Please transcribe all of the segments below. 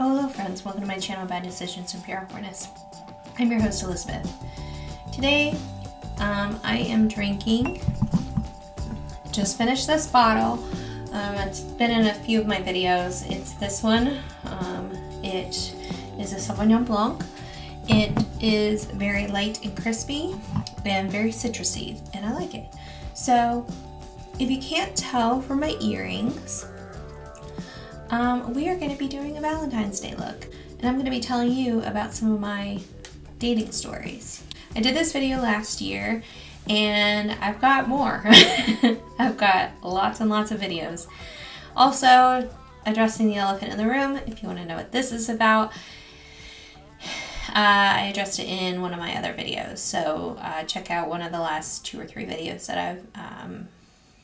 Oh, hello friends, welcome to my channel, Bad Decisions and Pure Awkwardness. I'm your host, Elizabeth. Today, I am drinking, just finished this bottle. It's been in a few of my videos. It's this one. It is a Sauvignon Blanc. It is very light and crispy and very citrusy, and I like it. So, if you can't tell from my earrings, we are going to be doing a Valentine's Day look, and I'm going to be telling you about some of my dating stories. I did this video last year, and I've got more. I've got lots and lots of videos. Also, addressing the elephant in the room, if you want to know what this is about, I addressed it in one of my other videos, so check out one of the last 2 or 3 videos that I've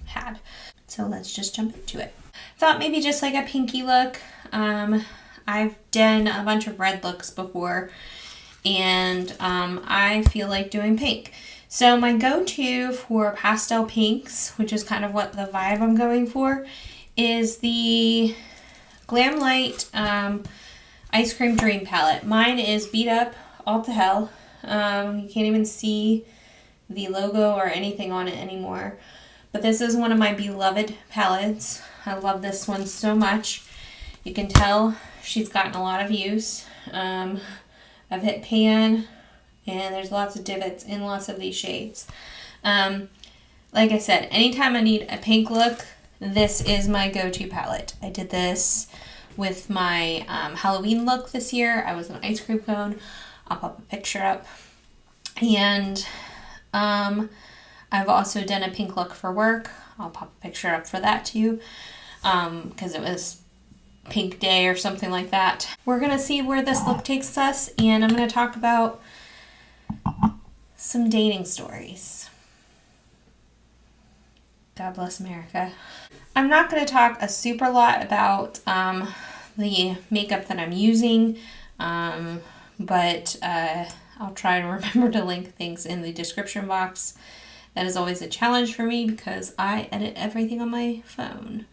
had. So let's just jump into it. Thought maybe just like a pinky look. I've done a bunch of red looks before, and I feel like doing pink. So my go-to for pastel pinks, which is kind of what the vibe I'm going for, is the Glam Light Ice Cream Dream Palette. Mine is beat up all to hell. You can't even see the logo or anything on it anymore. But this is one of my beloved palettes. I love this one so much. You can tell she's gotten a lot of use. I've hit pan, and there's lots of divots in lots of these shades. Like I said, anytime I need a pink look, this is my go-to palette. I did this with my Halloween look this year. I was an ice cream cone. I'll pop a picture up. And I've also done a pink look for work. I'll pop a picture up for that too, because it was pink day or something like that. We're going to see where this look takes us, and I'm going to talk about some dating stories. God bless America. I'm not going to talk a super lot about the makeup that I'm using, but I'll try to remember to link things in the description box. That is always a challenge for me because I edit everything on my phone.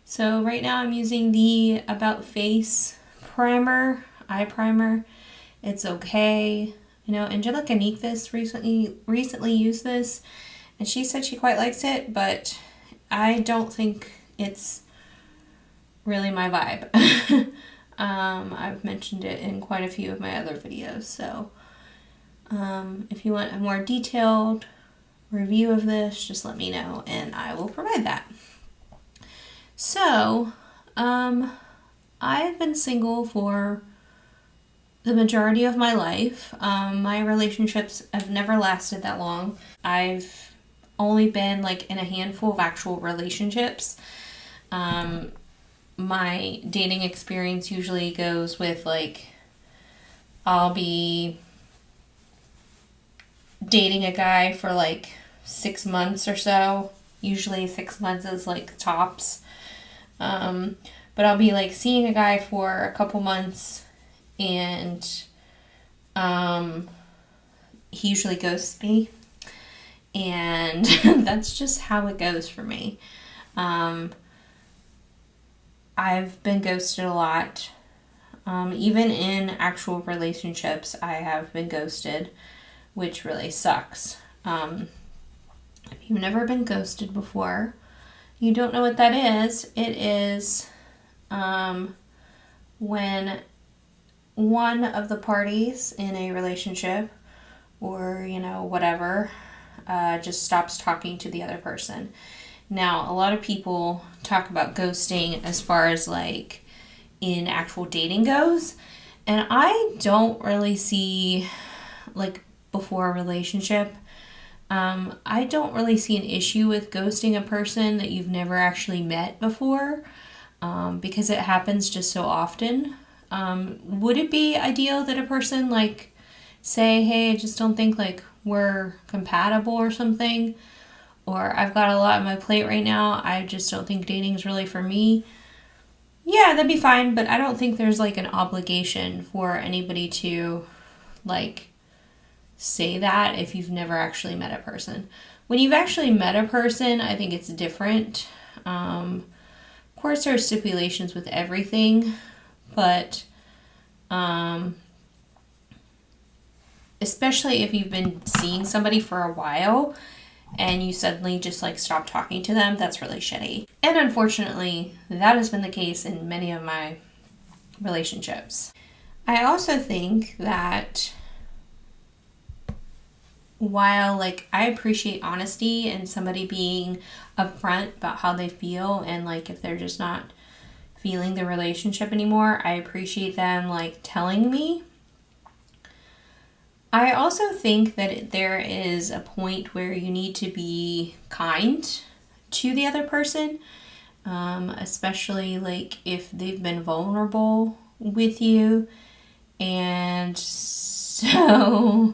So right now I'm using the About Face primer, eye primer. It's okay. You know, Angelica Nikvis recently used this, and she said she quite likes it, but I don't think it's really my vibe. I've mentioned it in quite a few of my other videos, so if you want a more detailed review of this, just let me know and I will provide that. So, I've been single for the majority of my life. My relationships have never lasted that long. I've only been like in a handful of actual relationships. My dating experience usually goes with like, I'll be dating a guy for like 6 months or so. Usually 6 months is like tops. But I'll be like seeing a guy for a couple months, and he usually ghosts me, and that's just how it goes for me. I've been ghosted a lot. Even in actual relationships, I have been ghosted, which really sucks. If you've never been ghosted before, you don't know what that is. It is when one of the parties in a relationship or, you know, whatever, just stops talking to the other person. Now, a lot of people talk about ghosting as far as like in actual dating goes, and I don't really see, like, before a relationship, I don't really see an issue with ghosting a person that you've never actually met before, because it happens just so often. Would it be ideal that a person like say, hey, I just don't think like we're compatible or something, or I've got a lot on my plate right now, I just don't think dating is really for me? Yeah, that'd be fine, but I don't think there's like an obligation for anybody to like say that if you've never actually met a person. When you've actually met a person, I think it's different. Of course, there are stipulations with everything, but Um, especially if you've been seeing somebody for a while and you suddenly just like stop talking to them, that's really shitty. And unfortunately, that has been the case in many of my relationships. I also think that while like I appreciate honesty and somebody being upfront about how they feel, and like if they're just not feeling the relationship anymore, I appreciate them like telling me. I also think that there is a point where you need to be kind to the other person, especially like if they've been vulnerable with you. And so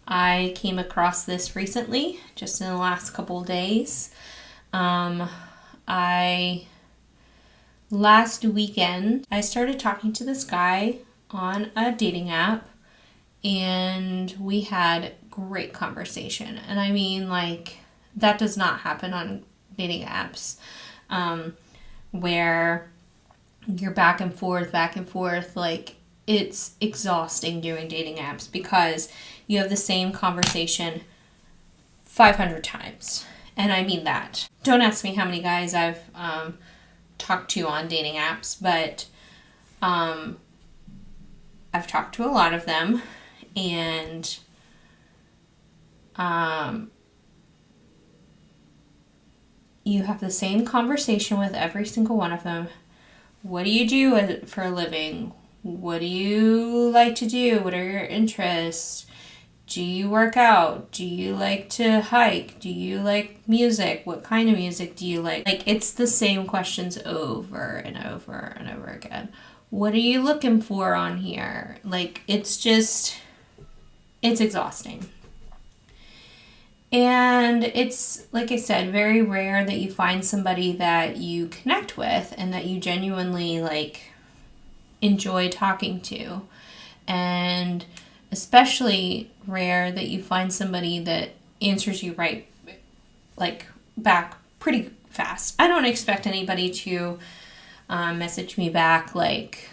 I came across this recently, just in the last couple of days. Last weekend, I started talking to this guy on a dating app, and we had great conversation. And I mean, like, that does not happen on dating apps, where you're back and forth. Like, it's exhausting doing dating apps because you have the same conversation 500 times. And I mean that. Don't ask me how many guys I've talked to on dating apps, but I've talked to a lot of them. And you have the same conversation with every single one of them. What do you do for a living? What do you like to do? What are your interests? Do you work out? Do you like to hike? Do you like music? What kind of music do you like? Like, it's the same questions over and over and over again. What are you looking for on here? Like, it's exhausting. And it's, like I said, very rare that you find somebody that you connect with and that you genuinely, like, enjoy talking to. And especially rare that you find somebody that answers you right, like, back pretty fast. I don't expect anybody to message me back, like,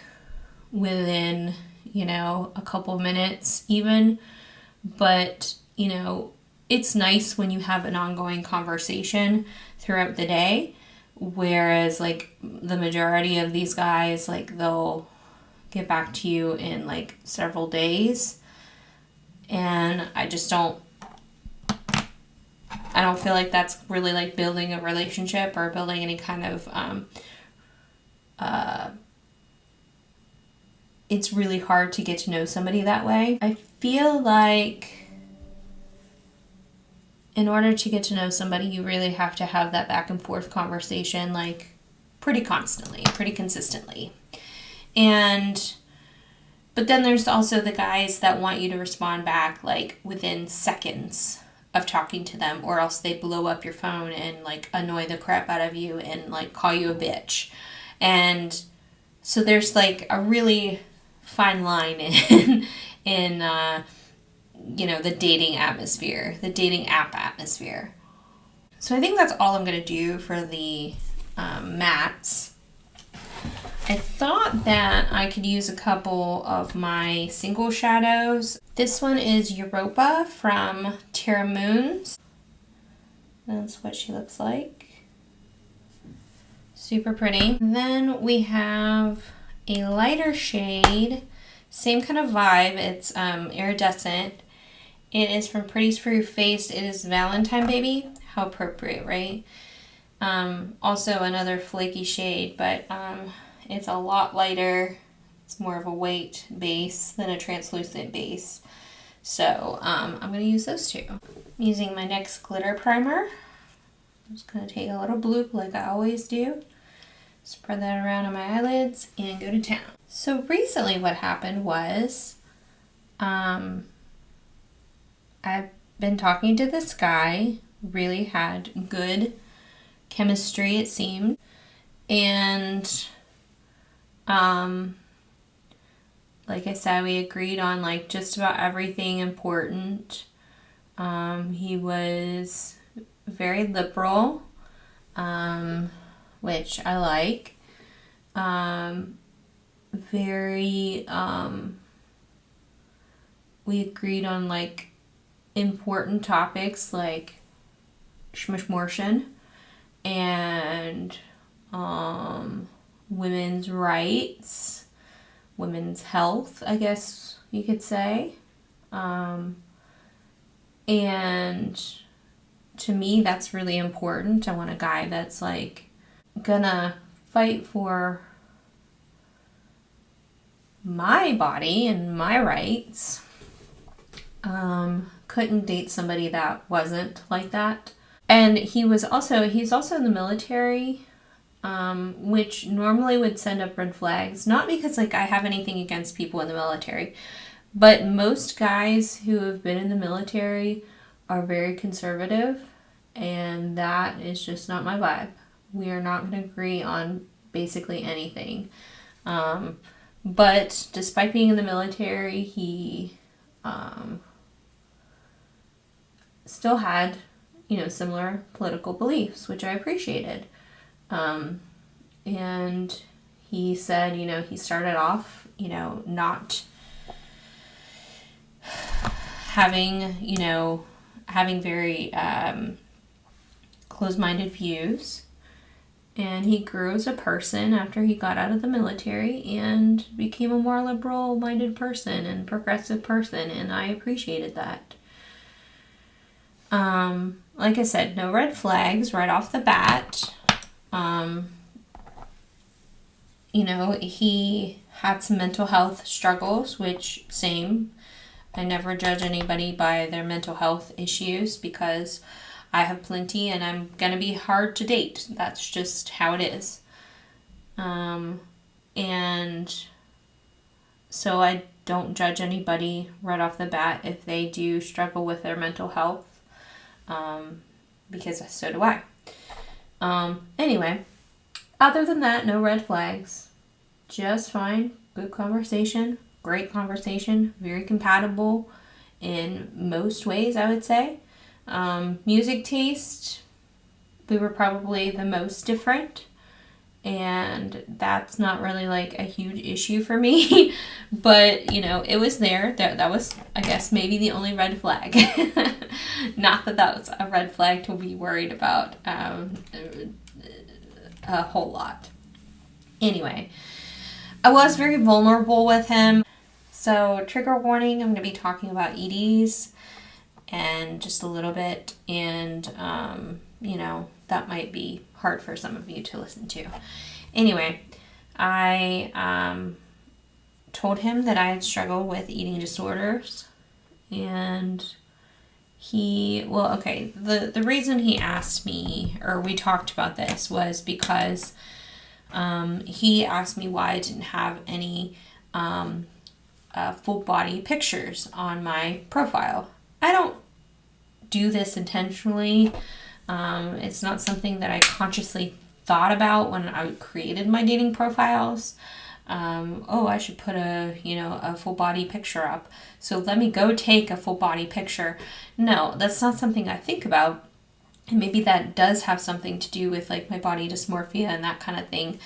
within, a couple minutes even. But, it's nice when you have an ongoing conversation throughout the day. Whereas, like, the majority of these guys, like, they'll get back to you in, like, several days. And I don't feel like that's really, like, building a relationship or building any kind of, it's really hard to get to know somebody that way. I feel like in order to get to know somebody, you really have to have that back and forth conversation, like, pretty constantly, pretty consistently. But then there's also the guys that want you to respond back, like, within seconds of talking to them, or else they blow up your phone and, like, annoy the crap out of you and, like, call you a bitch. And so there's, like, a really fine line in the dating atmosphere, the dating app atmosphere. So I think that's all I'm going to do for the mats. I thought that I could use a couple of my single shadows. This one is Europa from Terra Moons. That's what she looks like. Super pretty. And then we have a lighter shade, same kind of vibe. It's iridescent. It is from Pretties for Your Face. It is Valentine, baby. How appropriate, right? Also another flaky shade, but it's a lot lighter. It's more of a white base than a translucent base. So I'm going to use those two. I'm using my NYX glitter primer. I'm just going to take a little bloop like I always do. Spread that around on my eyelids and go to town. So recently what happened was I've been talking to this guy, really had good chemistry, it seemed. And like I said, we agreed on, like, just about everything important. He was very liberal, which I like. very, we agreed on like important topics like schmishmortion and women's rights, women's health, I guess you could say. And to me, that's really important. I want a guy that's like gonna fight for my body and my rights. Couldn't date somebody that wasn't like that. And he's also in the military, which normally would send up red flags. Not because like I have anything against people in the military, but most guys who have been in the military are very conservative, and that is just not my vibe. We are not going to agree on basically anything. But despite being in the military, he still had, similar political beliefs, which I appreciated. And he said, he started off, not having very closed-minded views. And he grew as a person after he got out of the military and became a more liberal-minded person and progressive person, and I appreciated that. Like I said, no red flags right off the bat. He had some mental health struggles, which, same. I never judge anybody by their mental health issues because I have plenty and I'm going to be hard to date. That's just how it is. And so I don't judge anybody right off the bat if they do struggle with their mental health, because so do I. Anyway, other than that, no red flags. Just fine. Good conversation. Great conversation. Very compatible in most ways, I would say. Music taste, we were probably the most different, and that's not really like a huge issue for me, but it was there. That was, I guess, maybe the only red flag. Not that was a red flag to be worried about a whole lot. Anyway, I was very vulnerable with him. So, trigger warning, I'm going to be talking about EDs and just a little bit, and that might be hard for some of you to listen to. Anyway, I told him that I had struggled with eating disorders, and the reason he asked me, or we talked about this, was because he asked me why I didn't have any full body pictures on my profile. I don't do this intentionally. It's not something that I consciously thought about when I created my dating profiles. I should put a full body picture up. So let me go take a full body picture. No, that's not something I think about. And maybe that does have something to do with like my body dysmorphia and that kind of thing.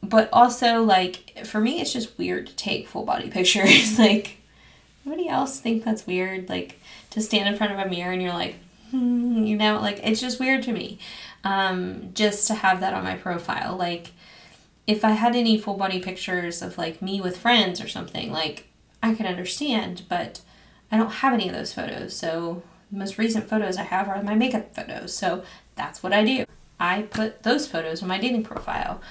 But also, like, for me, it's just weird to take full body pictures. Like, anybody else think that's weird? Like, to stand in front of a mirror and you're like, like, it's just weird to me. Just to have that on my profile. Like, if I had any full body pictures of, like, me with friends or something, like, I could understand. But I don't have any of those photos. So, the most recent photos I have are my makeup photos. So, that's what I do. I put those photos on my dating profile.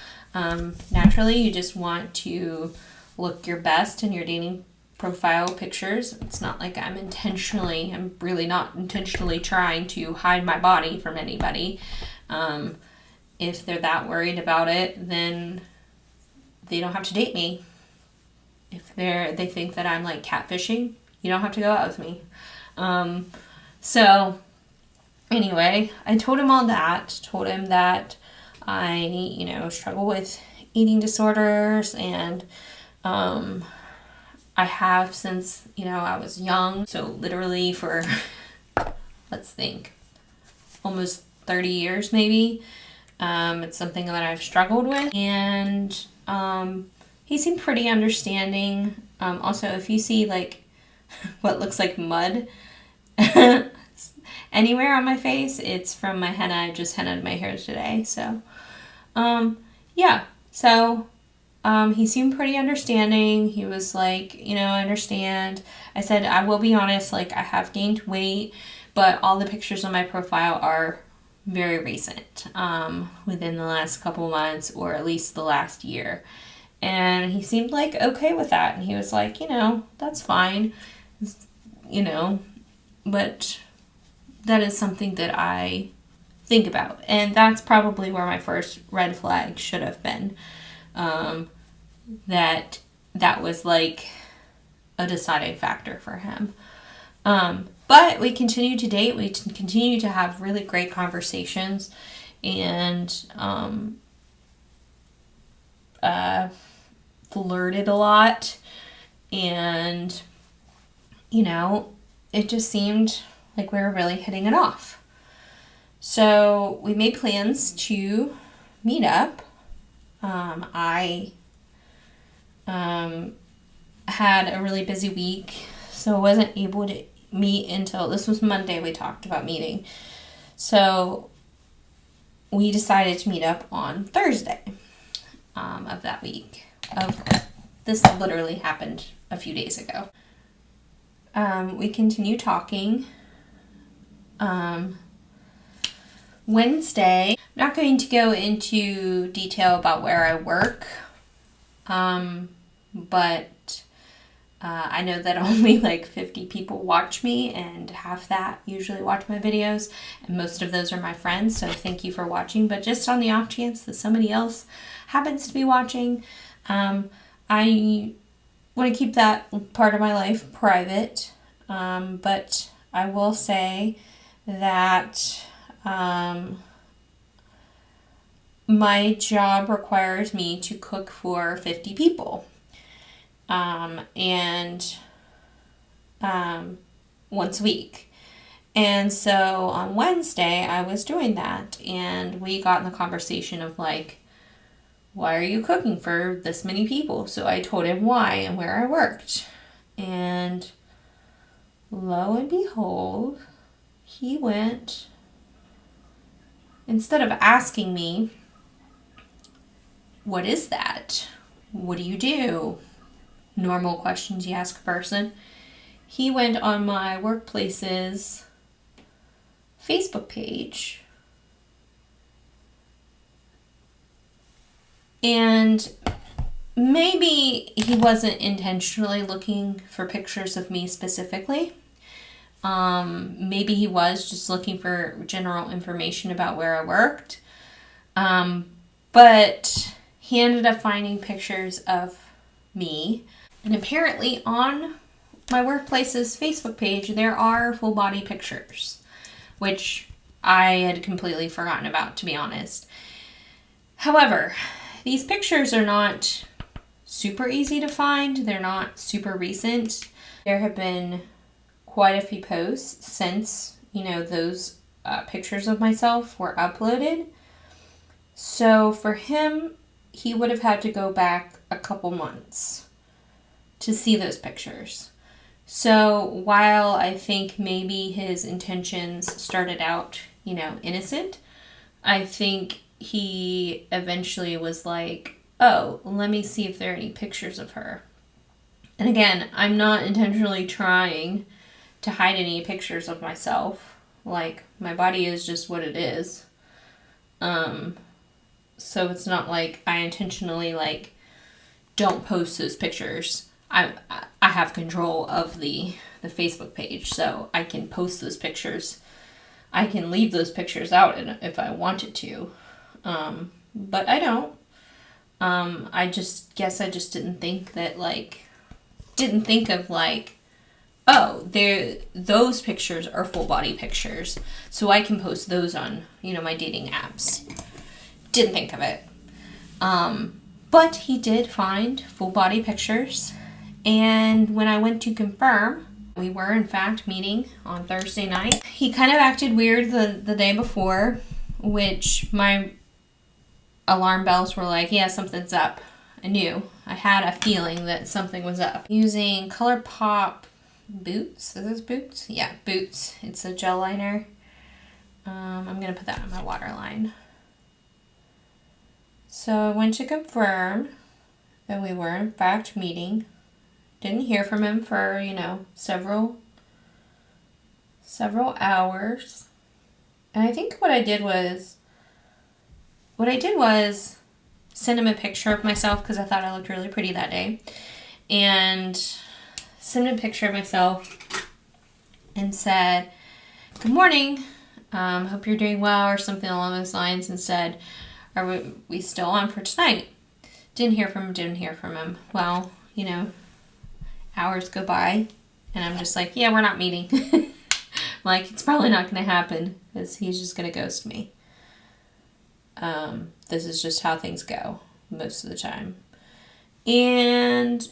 Naturally, you just want to look your best in your dating profile pictures. It's not like I'm really not intentionally trying to hide my body from anybody. If they're that worried about it, then they don't have to date me. If they think that I'm like catfishing, you don't have to go out with me. So anyway, I told him all that. Told him that I, struggle with eating disorders, and I have since, I was young. So literally for, let's think, almost 30 years maybe. It's something that I've struggled with, and he seemed pretty understanding. Also, if you see like what looks like mud anywhere on my face, it's from my henna. I just hennaed my hair today. So, yeah. So, he seemed pretty understanding. He was like, you know, I understand. I said, I will be honest, like, I have gained weight, but all the pictures on my profile are very recent, within the last couple months, or at least the last year. And he seemed like okay with that. And he was like, you know, that's fine, you know, but that is something that I think about. And that's probably where my first red flag should have been. That was like a deciding factor for him. But we continue to date. We continue to have really great conversations, and flirted a lot. And, you know, it just seemed like we were really hitting it off. So we made plans to meet up. I had a really busy week, so I wasn't able to meet until, this was Monday we talked about meeting. So we decided to meet up on Thursday of that week. This literally happened a few days ago. We continue talking. Wednesday, I'm not going to go into detail about where I work, but I know that only like 50 people watch me, and half that usually watch my videos, and most of those are my friends, so thank you for watching. But just on the off chance that somebody else happens to be watching, I want to keep that part of my life private, but I will say that my job requires me to cook for 50 people. And once a week. And so on Wednesday, I was doing that, and we got in the conversation of like, why are you cooking for this many people? So I told him why and where I worked. And lo and behold, he went, instead of asking me, what is that? What do you do? Normal questions you ask a person. He went on my workplace's Facebook page, and maybe he wasn't intentionally looking for pictures of me specifically. Maybe he was just looking for general information about where I worked. But he ended up finding pictures of me. And apparently on my workplace's Facebook page, there are full body pictures, which I had completely forgotten about, to be honest. However, these pictures are not super easy to find. They're not super recent. There have been quite a few posts since, you know, those pictures of myself were uploaded. So for him, he would have had to go back a couple months to see those pictures. So while I think maybe his intentions started out, you know, innocent, I think he eventually was like, oh, let me see if there are any pictures of her. And again, I'm not intentionally trying to hide any pictures of myself. Like, my body is just what it is. So it's not like I intentionally, like, don't post those pictures. I have control of the Facebook page, so I can post those pictures. I can leave those pictures out if I wanted to. But I don't. I just guess I just didn't think that, like, oh, those pictures are full body pictures, so I can post those on, you know, my dating apps. Didn't think of it. But he did find full body pictures, and when I went to confirm, we were in fact meeting on Thursday night. He kind of acted weird the day before, which my alarm bells were like, yeah, something's up. I knew. I had a feeling that something was up. Using ColourPop Boots. Is this Boots? Yeah, Boots. It's a gel liner. I'm going to put that on my waterline. So I went to confirm that we were in fact meeting. Didn't hear from him for, several hours. And I think what I did was send him a picture of myself because I thought I looked really pretty that day. And sent him a picture of myself and said, "Good morning. Hope you're doing well," or something along those lines, and said, "Are we still on for tonight?" Didn't hear from him. Well, hours go by, and I'm just like, yeah, we're not meeting. Like, it's probably not going to happen because he's just going to ghost me. This is just how things go most of the time. And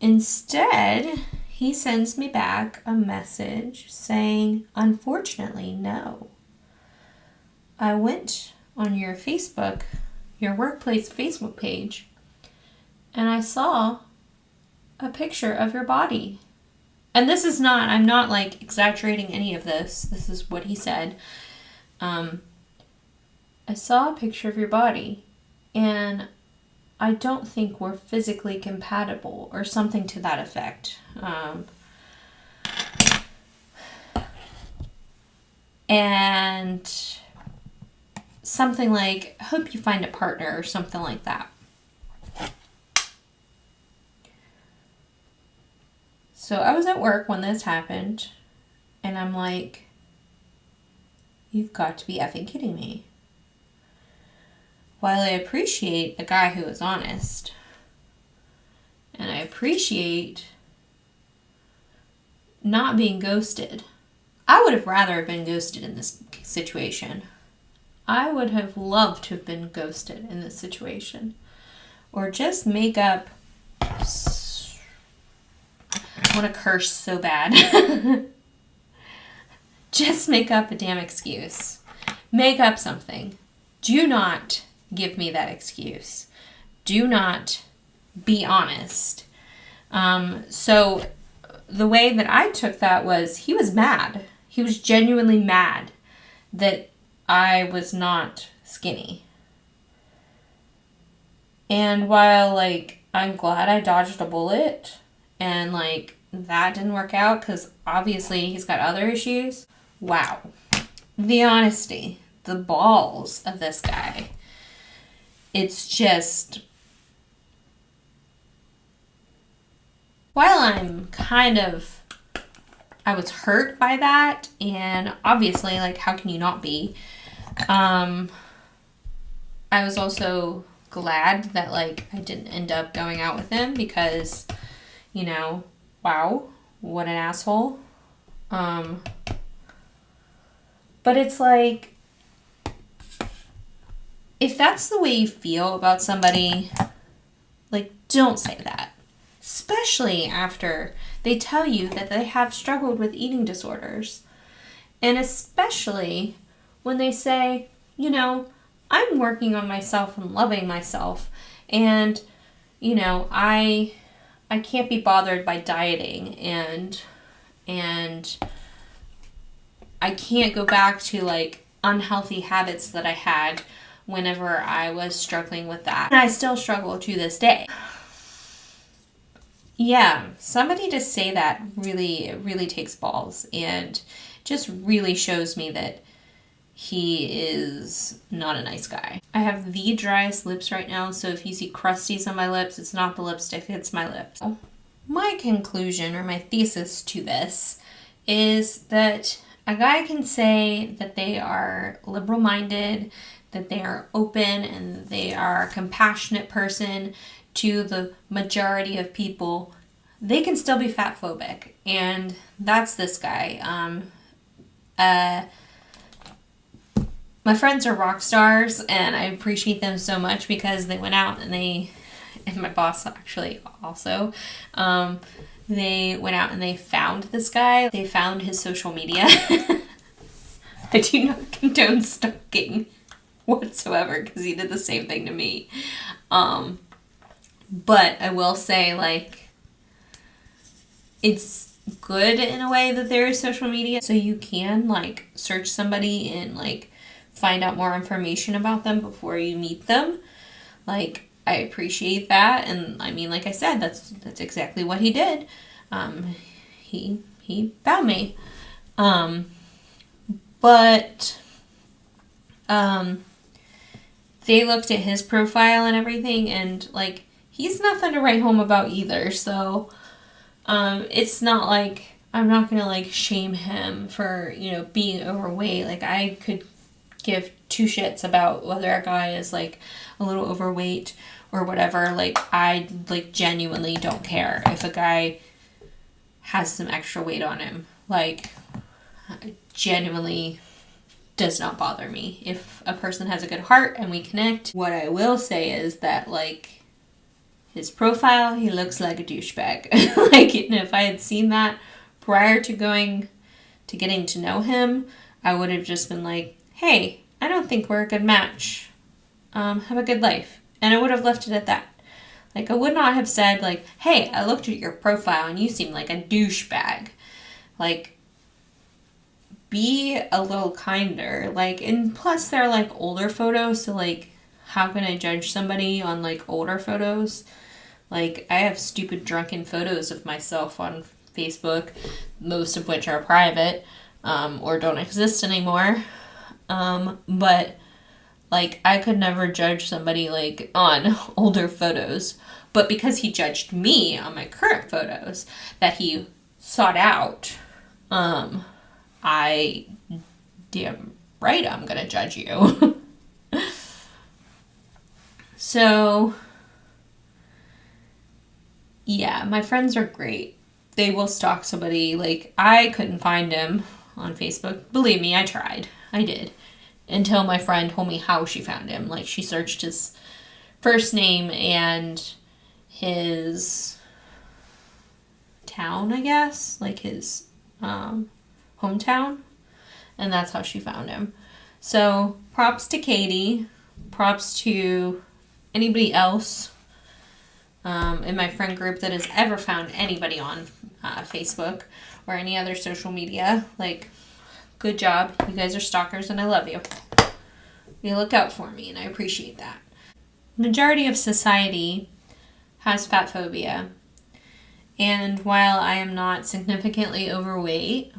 instead, he sends me back a message saying, "Unfortunately, no. I went on your workplace Facebook page, and I saw a picture of your body." And I'm not like exaggerating any of this. This is what he said. "I saw a picture of your body, and I don't think we're physically compatible," or something to that effect. And something like, "Hope you find a partner," or something like that. So I was at work when this happened, and I'm like, you've got to be effing kidding me. While I appreciate a guy who is honest, and I appreciate not being ghosted, I would have rather been ghosted in this situation. I would have loved to have been ghosted in this situation. Or just make up... I want to curse so bad. Just make up a damn excuse. Make up something. Do not give me that excuse. Do not be honest. So the way that I took that was he was mad. He was genuinely mad that I was not skinny. And while, like, I'm glad I dodged a bullet and, like, that didn't work out because obviously he's got other issues. Wow. The honesty, the balls of this guy. It's just... While I was hurt by that, and obviously, like, how can you not be? I was also glad that, like, I didn't end up going out with him because, wow, what an asshole. But it's like, if that's the way you feel about somebody, like, don't say that. Especially after they tell you that they have struggled with eating disorders. And especially when they say, I'm working on myself and loving myself. And, I can't be bothered by dieting. And I can't go back to, like, unhealthy habits that I had whenever I was struggling with that. And I still struggle to this day. Yeah, somebody to say that really, really takes balls and just really shows me that he is not a nice guy. I have the driest lips right now, so if you see crusties on my lips, it's not the lipstick, it's my lips. My conclusion or my thesis to this is that a guy can say that they are liberal-minded, that they are open, and they are a compassionate person to the majority of people. They can still be fat phobic, and that's this guy. My friends are rock stars, and I appreciate them so much because they went out and my boss actually also, they went out and they found this guy. They found his social media. I do not condone stalking. whatsoever because he did the same thing to me. But I will say, like, it's good in a way that there is social media, so you can, like, search somebody and, like, find out more information about them before you meet them. Like, I appreciate that, and I mean, like I said, that's exactly what he did. He found me. But they looked at his profile and everything, and, like, he's nothing to write home about either, so it's not like I'm not gonna, like, shame him for, you know, being overweight. Like, I could give two shits about whether a guy is, like, a little overweight or whatever. Like, I, like, genuinely don't care if a guy has some extra weight on him. Like, genuinely does not bother me if a person has a good heart and we connect. What I will say is that, like, his profile, he looks like a douchebag. Like, and if I had seen that prior to getting to know him, I would have just been like, hey, I don't think we're a good match. Have a good life. And I would have left it at that. Like, I would not have said, like, hey, I looked at your profile and you seem like a douchebag. Like, be a little kinder. Like, and plus they're, like, older photos, so, like, how can I judge somebody on, like, older photos? Like, I have stupid drunken photos of myself on Facebook, most of which are private, or don't exist anymore. But, like, I could never judge somebody, like, on older photos. But because he judged me on my current photos that he sought out, I damn right I'm gonna judge you. So, yeah, my friends are great. They will stalk somebody. Like, I couldn't find him on Facebook. Believe me, I tried. I did. Until my friend told me how she found him. Like, she searched his first name and his town, I guess. Like, his hometown. And that's how she found him. So, props to Katie. Props to anybody else in my friend group that has ever found anybody on Facebook or any other social media. Like, good job. You guys are stalkers and I love you. You look out for me and I appreciate that. Majority of society has fat phobia. And while I am not significantly overweight,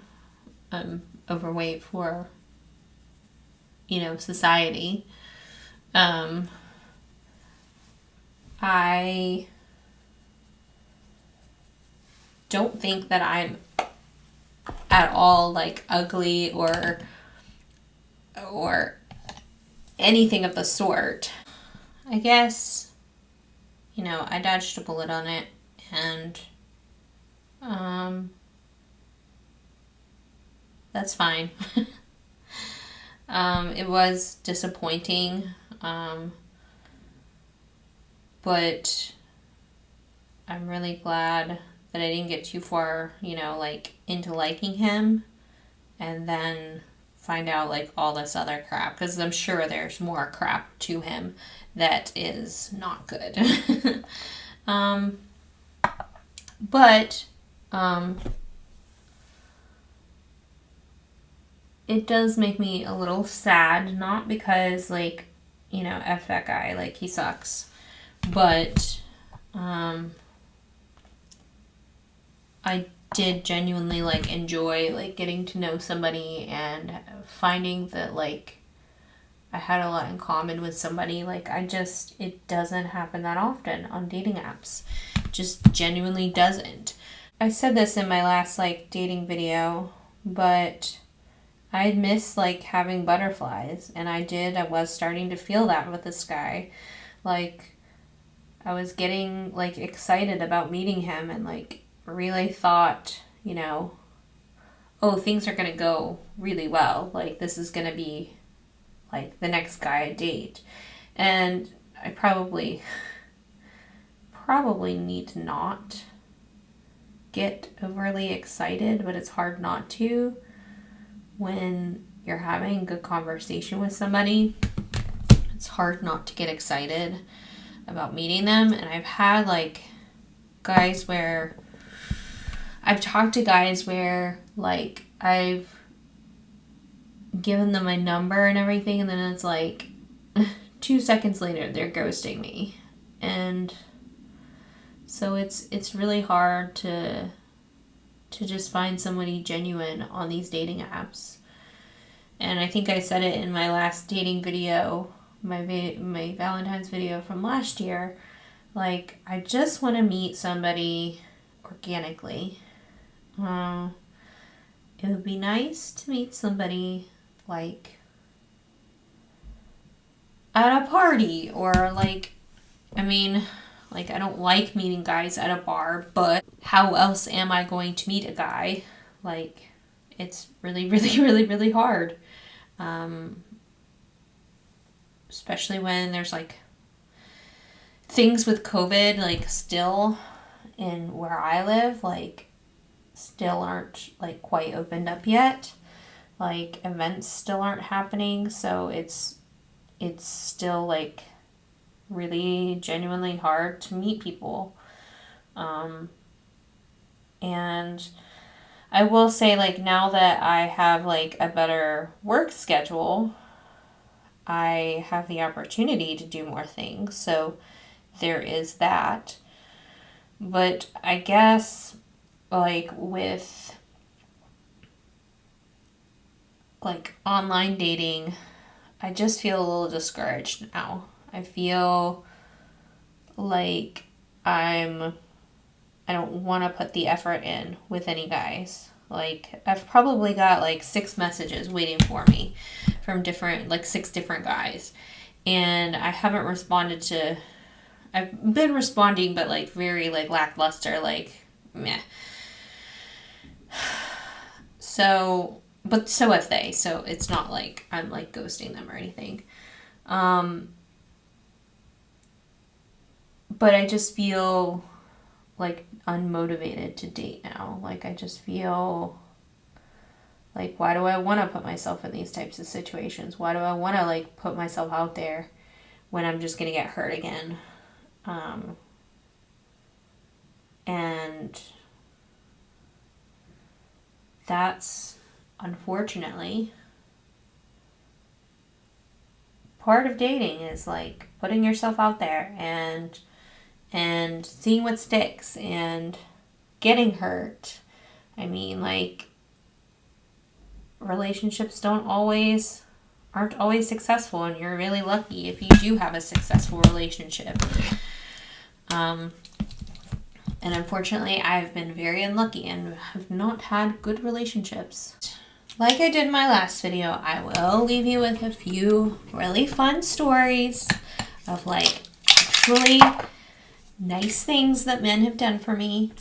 I'm overweight for, you know, society, I don't think that I'm at all, like, ugly or anything of the sort. I guess, you know, I dodged a bullet on it, and that's fine. It was disappointing, but I'm really glad that I didn't get too far, you know, like, into liking him and then find out, like, all this other crap, because I'm sure there's more crap to him that is not good. But it does make me a little sad, not because, like, you know, F that guy, like, he sucks, but I did genuinely, like, enjoy, like, getting to know somebody and finding that, like, I had a lot in common with somebody. Like, it doesn't happen that often on dating apps. Just genuinely doesn't. I said this in my last, like, dating video, but I miss, like, having butterflies, and I was starting to feel that with this guy. Like, I was getting, like, excited about meeting him and, like, really thought, you know, oh, things are gonna go really well. Like, this is gonna be, like, the next guy I date. And I probably need to not get overly excited, but it's hard not to when you're having good conversation with somebody. it's hard not to get excited about meeting them. And I've had like guys where I've talked to guys where like I've given them my number and everything, and then it's like 2 seconds later they're ghosting me. And so it's really hard to just find somebody genuine on these dating apps. And I think I said it in my last dating video, my Valentine's video from last year. Like, I just want to meet somebody organically. It would be nice to meet somebody like at a party, or like, I mean, like, I don't like meeting guys at a bar, but how else am I going to meet a guy? Like, it's really, really, really, really hard. Especially when there's like things with COVID, like still in where I live, like still aren't like quite opened up yet. Like events still aren't happening. So it's still like really genuinely hard to meet people. And I will say, like, now that I have like a better work schedule, I have the opportunity to do more things. So there is that. But I guess like with like online dating, I just feel a little discouraged now. I feel like I don't want to put the effort in with any guys. Like, I've probably got like 6 messages waiting for me from like 6 different guys. And I haven't responded to, I've been responding, but like very like lackluster, like meh. So, but so have they. So it's not like I'm like ghosting them or anything. But I just feel like unmotivated to date now. Like, I just feel like, why do I want to put myself in these types of situations? Why do I want to like put myself out there when I'm just going to get hurt again? And that's unfortunately part of dating, is like putting yourself out there and seeing what sticks and getting hurt. I mean, like, relationships aren't always successful, and you're really lucky if you do have a successful relationship. And unfortunately, I've been very unlucky and have not had good relationships. Like I did in my last video, I will leave you with a few really fun stories of like actually nice things that men have done for me.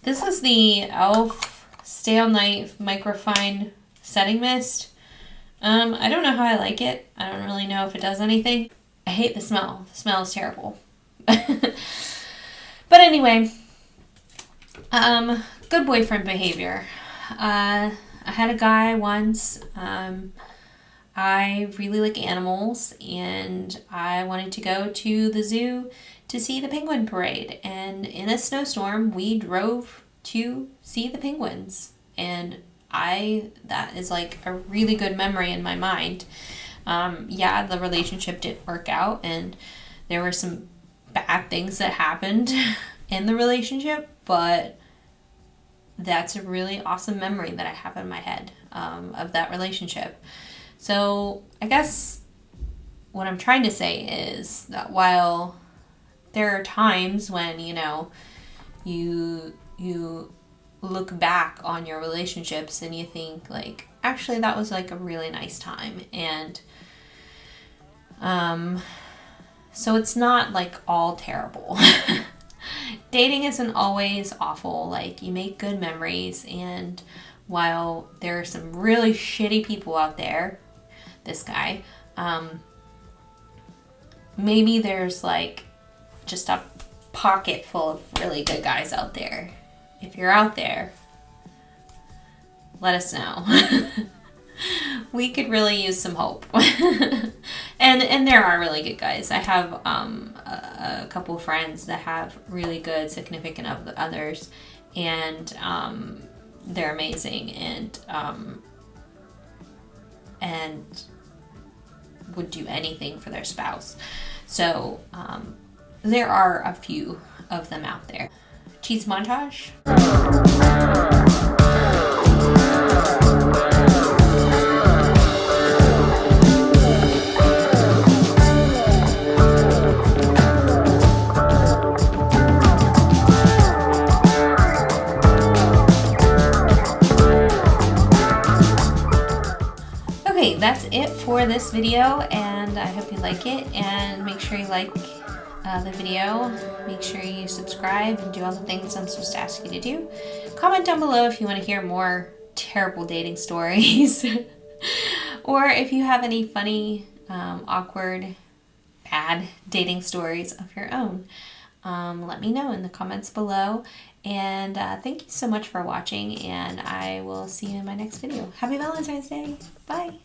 This is the e.l.f. Stay All Night Microfine Setting Mist. I don't know how I like it. I don't really know if it does anything. I hate the smell. The smell is terrible. But anyway, good boyfriend behavior. I had a guy once. I really like animals, and I wanted to go to the zoo to see the penguin parade. And in a snowstorm, we drove to see the penguins. And that is like a really good memory in my mind. Yeah, the relationship didn't work out, and there were some bad things that happened in the relationship, but that's a really awesome memory that I have in my head of that relationship. So I guess what I'm trying to say is that while there are times when, you know, you look back on your relationships and you think like, actually that was like a really nice time. And so it's not like all terrible. Dating isn't always awful. Like, you make good memories, and while there are some really shitty people out there, this guy, maybe there's like just a pocket full of really good guys out there. If you're out there, let us know. We could really use some hope. And there are really good guys. I have a couple friends that have really good significant others, and they're amazing, and would do anything for their spouse. So there are a few of them out there. Cheese montage. Okay, that's it for this video, and I hope you like it, and make sure you like the video, make sure you subscribe and do all the things I'm supposed to ask you to do. Comment down below if you want to hear more terrible dating stories or if you have any funny, awkward, bad dating stories of your own. Let me know in the comments below, and thank you so much for watching, and I will see you in my next video. Happy Valentine's Day! Bye!